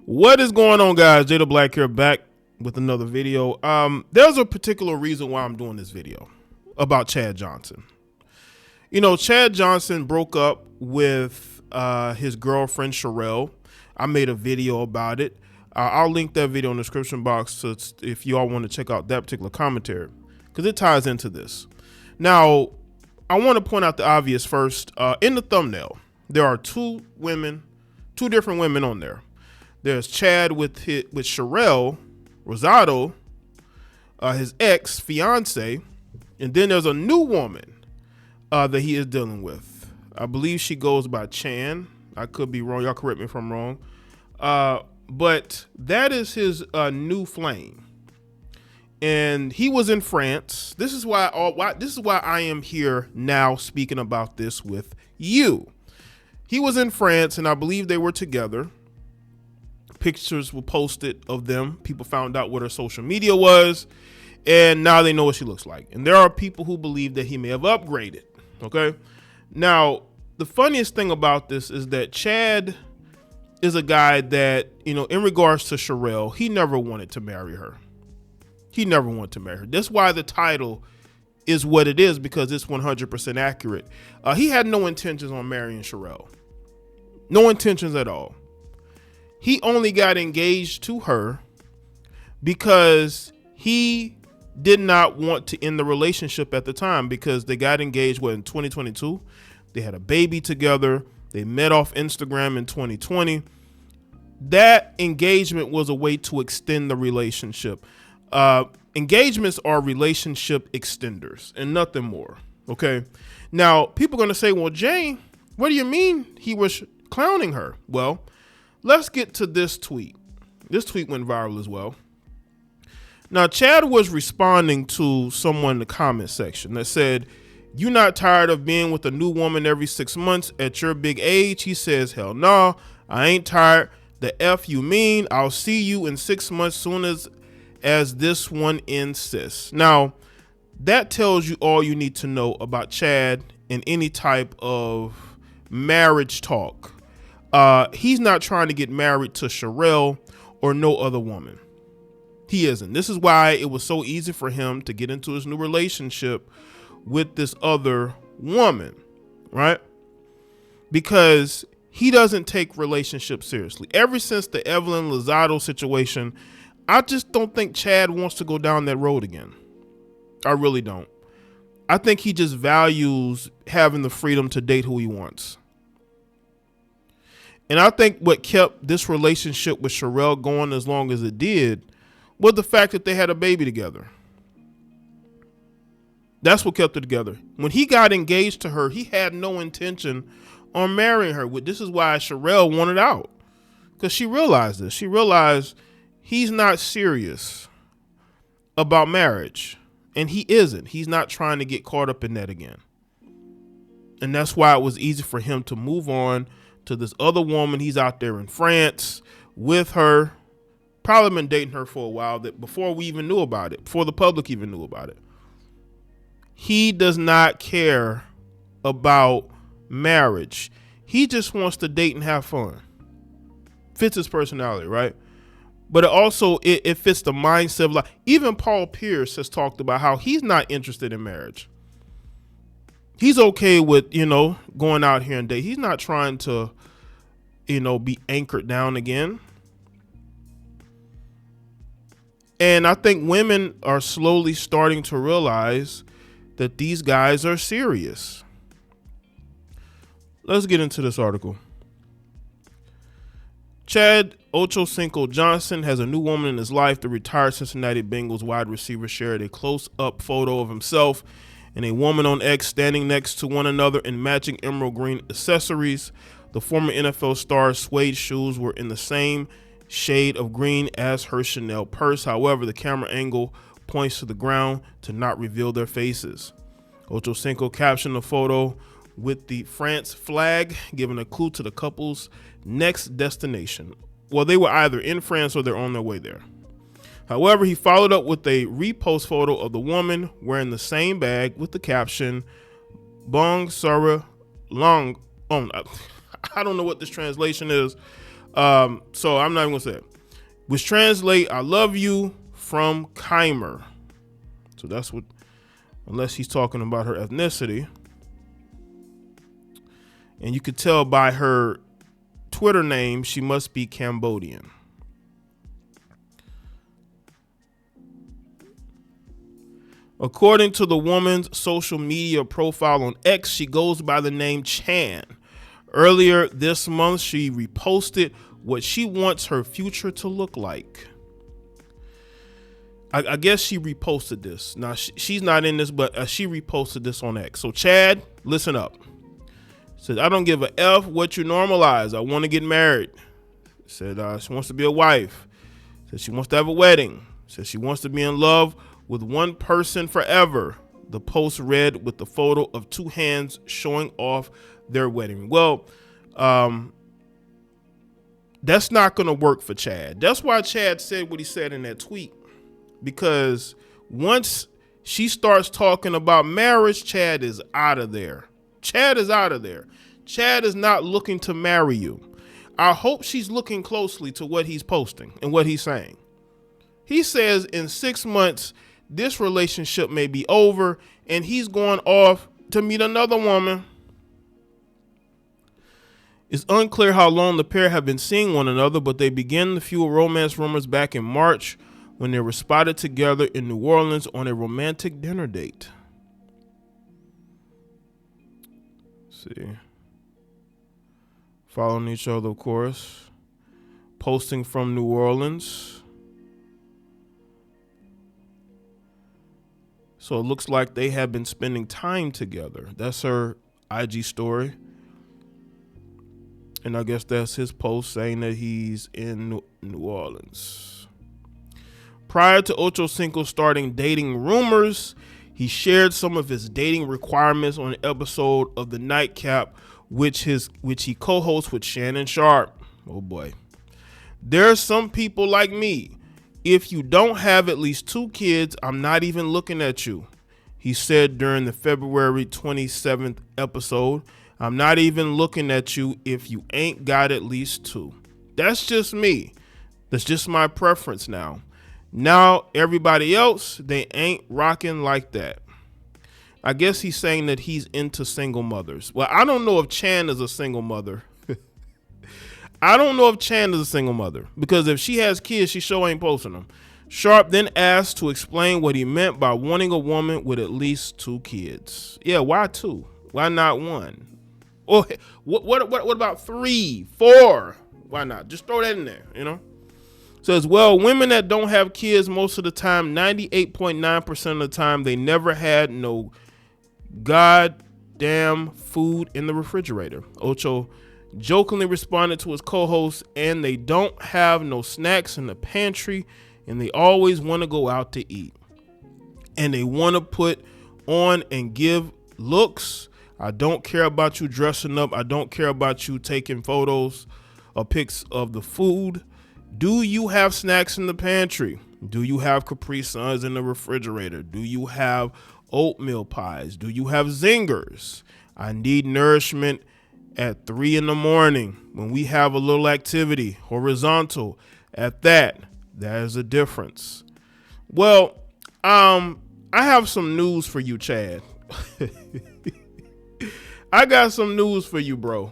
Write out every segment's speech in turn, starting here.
What is going on, guys? Jay the Black here, back with another video. There's a particular reason why I'm doing this video about Chad Johnson. You know, Chad Johnson broke up with his girlfriend Sherelle. I made a video about it. I'll link that video in the description box so if you all want to check out that particular commentary, because it ties into this. Now, I want to point out the obvious first. In the thumbnail, there are two different women on there. There's Chad with Sherelle Rosado, his ex fiance, and then there's a new woman that he is dealing with. I believe she goes by Chan. I could be wrong. Y'all correct me if I'm wrong. But that is his new flame, and he was in France. This is why I am here now speaking about this with you. He was in France, and I believe they were together. Pictures were posted of them. People found out what her social media was, and now they know what she looks like. And there are people who believe that he may have upgraded. Okay. Now, the funniest thing about this is that Chad is a guy that, you know, in regards to Sherelle, he never wanted to marry her. He never wanted to marry her. That's why the title is what it is, because it's 100% accurate. He had no intentions on marrying Sherelle. No intentions at all. He only got engaged to her because he did not want to end the relationship at the time, because they got engaged in 2022. They had a baby together. They met off Instagram in 2020. That engagement was a way to extend the relationship. Engagements are relationship extenders and nothing more. Okay. Now, people are going to say, well, Jay, what do you mean he was clowning her? Well, let's get to this tweet. This tweet went viral as well. Now, Chad was responding to someone in the comment section that said, "You not tired of being with a new woman every 6 months at your big age?" He says, "Hell no, I ain't tired. The F you mean? I'll see you in 6 months soon as this one insists." Now, that tells you all you need to know about Chad and any type of marriage talk. He's not trying to get married to Sherelle or no other woman. He isn't. This is why it was so easy for him to get into his new relationship with this other woman, right? Because he doesn't take relationships seriously. Ever since the Evelyn Lozado situation, I just don't think Chad wants to go down that road again. I really don't. I think he just values having the freedom to date who he wants. And I think what kept this relationship with Sherelle going as long as it did was the fact that they had a baby together. That's what kept it together. When he got engaged to her, he had no intention on marrying her. This is why Sherelle wanted out, because she realized this. She realized he's not serious about marriage, and he isn't. He's not trying to get caught up in that again. And that's why it was easy for him to move on to this other woman. He's out there in France with her. Probably been dating her for a while, that before we even knew about it, before the public even knew about it. He does not care about marriage. He just wants to date and have fun. Fits his personality, right? But it fits the mindset of life. Even Paul Pierce has talked about how he's not interested in marriage. He's okay with, you know, going out here and date. He's not trying to, you know, be anchored down again. And I think women are slowly starting to realize that these guys are serious. Let's get into this article. Chad Ochocinco Johnson has a new woman in his life. The retired Cincinnati Bengals wide receiver shared a close-up photo of himself and a woman on X standing next to one another in matching emerald green accessories. The former NFL star's suede shoes were in the same shade of green as her Chanel purse. However, the camera angle points to the ground to not reveal their faces. Ochocinco captioned the photo with the France flag, giving a clue to the couple's next destination. Well, they were either in France or they're on their way there. However, he followed up with a repost photo of the woman wearing the same bag with the caption, "Bong Sara Long." Oh, I don't know what this translation is, So I'm not even gonna say it. Which translate, I love you from Keimer. So that's what, unless he's talking about her ethnicity. And you could tell by her Twitter name, she must be Cambodian. According to the woman's social media profile on X, she goes by the name Chan. Earlier this month, she reposted what she wants her future to look like. I guess she reposted this. Now, she's not in this, but she reposted this on X. So, Chad, listen up. Said, I don't give a F what you normalize. I want to get married. Said she wants to be a wife. Said she wants to have a wedding. Said she wants to be in love with one person forever. The post read with the photo of two hands showing off their wedding. Well, that's not going to work for Chad. That's why Chad said what he said in that tweet. Because once she starts talking about marriage, Chad is out of there. Chad is out of there. Chad is not looking to marry you. I hope she's looking closely to what he's posting and what he's saying. He says in 6 months, this relationship may be over and he's going off to meet another woman. It's unclear how long the pair have been seeing one another, but they began to fuel romance rumors back in March when they were spotted together in New Orleans on a romantic dinner date. Let's see. Following each other, of course. Posting from New Orleans. So it looks like they have been spending time together. That's her IG story. And I guess that's his post saying that he's in New Orleans. Prior to Ocho Cinco starting dating rumors, he shared some of his dating requirements on an episode of The Nightcap, which he co-hosts with Shannon Sharp. Oh boy. There's some people like me. If you don't have at least 2 kids, I'm not even looking at you, he said during the February 27th episode. I'm not even looking at you if you ain't got at least 2. That's just me. That's just my preference now. Now, everybody else, they ain't rocking like that. I guess he's saying that he's into single mothers. Well, I don't know if Chan is a single mother. I don't know if Chan is a single mother, because if she has kids, she sure ain't posting them. Sharp then asked to explain what he meant by wanting a woman with at least 2 kids. Yeah, why 2? Why not 1? Or what about 3, 4? Why not? Just throw that in there, you know? Says, well, women that don't have kids most of the time, 98.9% of the time, they never had no goddamn food in the refrigerator. Ocho jokingly responded to his co-host, and they don't have no snacks in the pantry, and they always want to go out to eat. And they want to put on and give looks. I don't care about you dressing up. I don't care about you taking photos or pics of the food. Do you have snacks in the pantry? Do you have Capri Suns in the refrigerator? Do you have oatmeal pies? Do you have zingers? I need nourishment at 3 in the morning when we have a little activity, horizontal. At that is a difference. Well, I have some news for you, Chad. I got some news for you, bro.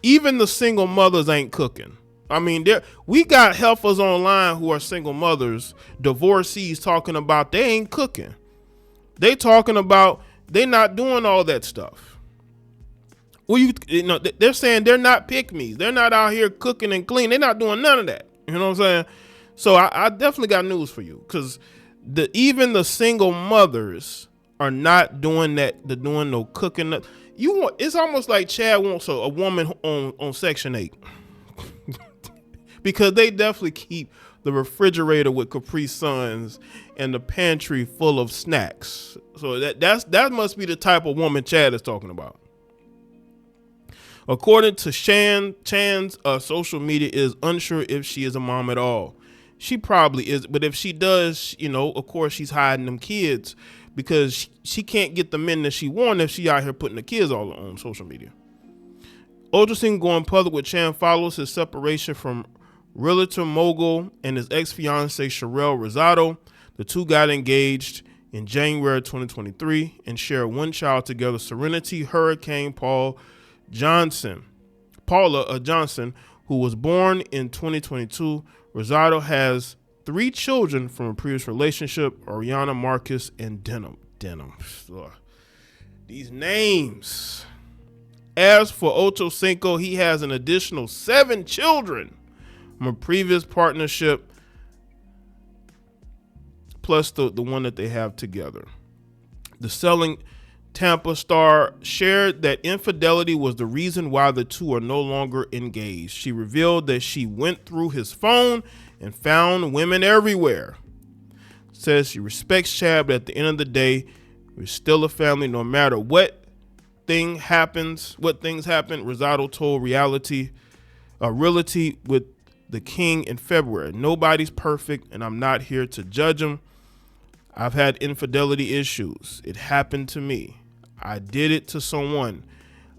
Even the single mothers ain't cooking. I mean, we got heifers online who are single mothers, divorcees, talking about they ain't cooking. They talking about they not doing all that stuff. Well, you know, they're saying they're not pick-me's. They're not out here cooking and clean. They're not doing none of that. You know what I'm saying? So I definitely got news for you, because even the single mothers are not doing that. They're doing no cooking. It's almost like Chad wants a woman on Section 8. Because they definitely keep the refrigerator with Capri Suns and the pantry full of snacks. So that must be the type of woman Chad is talking about. According to Shan Chan's social media is unsure if she is a mom at all. She probably is, but if she does, you know, of course she's hiding them kids, because she can't get the men that she wants if she out here putting the kids all on social media. Ocho Cinco going public with Chan follows his separation from realtor mogul and his ex-fiancée Sherelle Rosado. The two got engaged in January 2023 and share one child together, Serenity Hurricane Paula Johnson, who was born in 2022. Rosado has 3 children from a previous relationship, Ariana, Marcus, and Denham. Ugh. These names. As for Ocho Cinco, he has an additional 7 children from a previous partnership, plus the one that they have together. The Selling Tampa star shared that infidelity was the reason why the two are no longer engaged. She revealed that she went through his phone and found women everywhere. Says she respects Chad, but at the end of the day, we're still a family no matter what things happen. Rosado told Realty with the King in February. Nobody's perfect, and I'm not here to judge them. I've had infidelity issues. It happened to me. I did it to someone.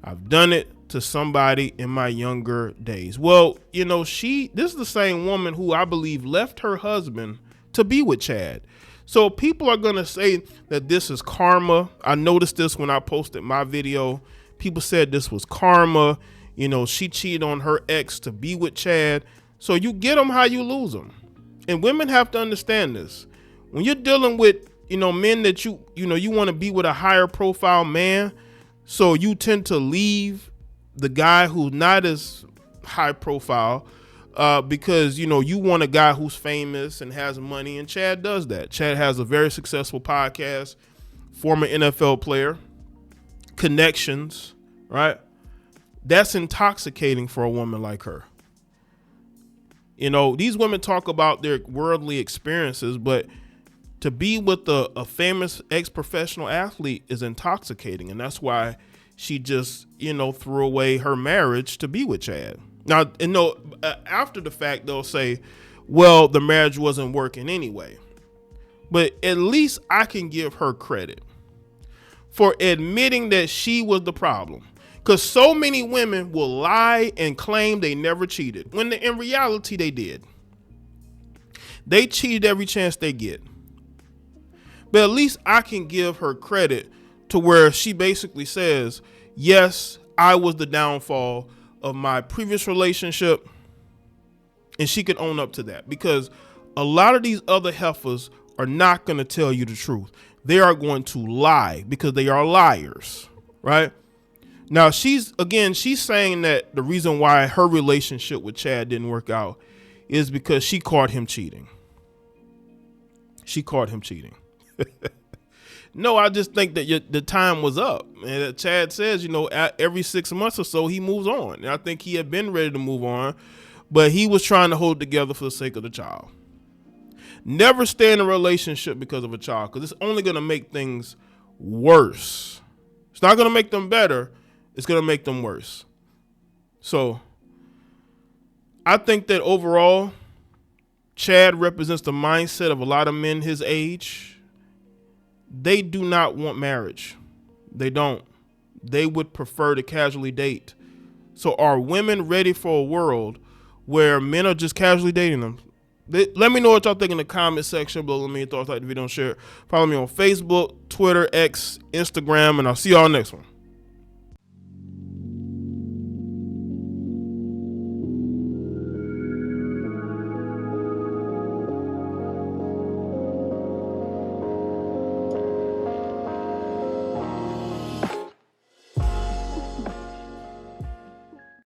I've done it to somebody in my younger days. Well, this is the same woman who I believe left her husband to be with Chad. So people are going to say that this is karma. I noticed this when I posted my video. People said this was karma. She cheated on her ex to be with Chad. So you get them how you lose them. And women have to understand this. When you're dealing with, men that you want to be with a higher profile man, so you tend to leave the guy who's not as high profile because, you want a guy who's famous and has money, and Chad does that. Chad has a very successful podcast, former NFL player, connections, right? That's intoxicating for a woman like her. These women talk about their worldly experiences, but to be with a famous ex-professional athlete is intoxicating. And that's why she just, threw away her marriage to be with Chad. Now, after the fact, they'll say, well, the marriage wasn't working anyway. But at least I can give her credit for admitting that she was the problem. Because so many women will lie and claim they never cheated, when in reality they did. They cheated every chance they get. But at least I can give her credit to where she basically says, yes, I was the downfall of my previous relationship. And she can own up to that, because a lot of these other heifers are not going to tell you the truth. They are going to lie because they are liars, right? Now, she's saying that the reason why her relationship with Chad didn't work out is because she caught him cheating. No, I just think that the time was up. And Chad says, every 6 months or so, he moves on. And I think he had been ready to move on, but he was trying to hold together for the sake of the child. Never stay in a relationship because of a child, because it's only going to make things worse. It's not going to make them better. It's going to make them worse. So I think that overall, Chad represents the mindset of a lot of men his age. They do not want marriage. They don't. They would prefer to casually date. So are women ready for a world where men are just casually dating them? Let me know what y'all think in the comment section below. Let me know your thoughts, like the video and share. Follow me on Facebook, Twitter, X, Instagram, and I'll see y'all next one.